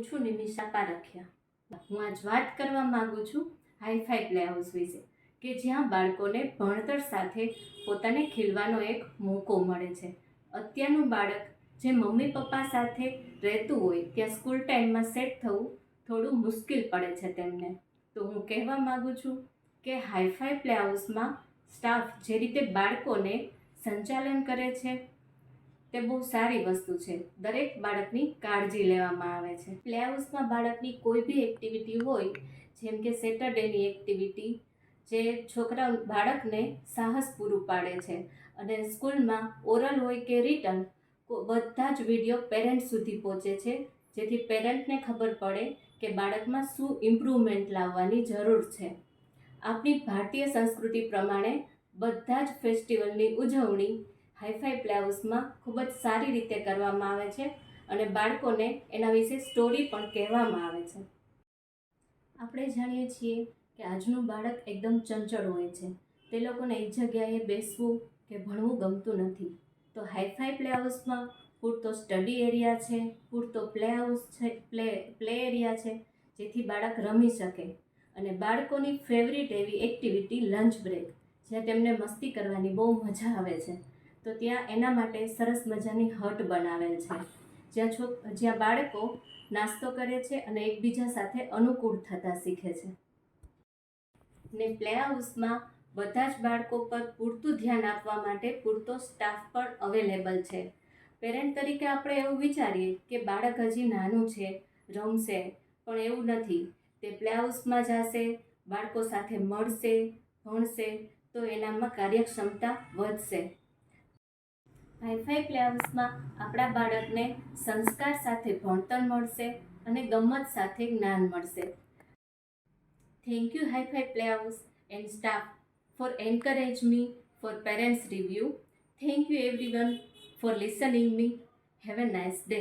હું છું નિમિષા પારખિયા। હું આજ વાત કરવા માંગુ છું હાઈફાઈ પ્લે હાઉસ વિશે, કે જ્યાં બાળકોને ભણતર સાથે પોતાને ખીલવાનો એક મોકો મળે છે। અત્યારનું બાળક જે મમ્મી પપ્પા સાથે રહેતું હોય ત્યાં સ્કૂલ ટાઈમમાં સેટ થવું થોડું મુશ્કેલ પડે છે તેમને। તો હું કહેવા માગું છું કે હાઈફાઈ પ્લે હાઉસમાં સ્ટાફ જે રીતે બાળકોને સંચાલન કરે છે તે બહુ સારી વસ્તુ છે। દરેક બાળકની કાળજી લેવામાં આવે છે। પ્લે હાઉસમાં બાળકની કોઈ બી એક્ટિવિટી હોય, જેમ કે સેટરડેની એક્ટિવિટી, જે બાળકને સાહસ પૂરું પાડે છે। અને સ્કૂલમાં ઓરલ હોય કે રિટન, બધા જ વિડીયો પેરેન્ટ સુધી પહોંચે છે, જેથી પેરેન્ટને ખબર પડે કે બાળકમાં શું ઇમ્પ્રુવમેન્ટ લાવવાની જરૂર છે। આપણી ભારતીય સંસ્કૃતિ પ્રમાણે બધા જ ફેસ્ટિવલની ઉજવણી હાઈફાઈ પ્લે હાઉસમાં ખૂબ જ સારી રીતે કરવામાં આવે છે અને બાળકોને એના વિશે સ્ટોરી પણ કહેવામાં આવે છે। આપણે જાણીએ છીએ કે આજનું બાળક એકદમ ચંચળ હોય છે, તે લોકોને એક જગ્યાએ બેસવું કે ભણવું ગમતું નથી। તો હાઈફાઈ પ્લે હાઉસમાં પૂરતો સ્ટડી એરિયા છે, પૂરતો પ્લે હાઉસ છે, પ્લે એરિયા છે, જેથી બાળક રમી શકે। અને બાળકોની ફેવરિટ એવી એક્ટિવિટી લંચ બ્રેક, જ્યાં તેમને મસ્તી કરવાની બહુ મજા આવે છે, તો ત્યાં એના માટે સરસ મજાની હટ બનાવેલ છે, જ્યાં બાળકો નાસ્તો કરે છે અને એકબીજા સાથે અનુકૂળ થતા શીખે છે। ને પ્લે હાઉસમાં બધા જ બાળકો પર પૂરતું ધ્યાન આપવા માટે પૂરતો સ્ટાફ પણ અવેલેબલ છે। પેરેન્ટ તરીકે આપણે એવું વિચારીએ કે બાળક હજી નાનું છે, રમશે, પણ એવું નથી। તે પ્લે હાઉસમાં જશે, બાળકો સાથે મળશે, ભણશે, તો એનામાં કાર્યક્ષમતા વધશે। હાઈફાઈ પ્લે હાઉસમાં આપણા બાળકને સંસ્કાર સાથે ભણતર મળશે અને ગમત સાથે જ્ઞાન મળશે। Thank you Hi Fi Play House and staff for encourage me for parents review. Thank you everyone for listening me. Have a nice day.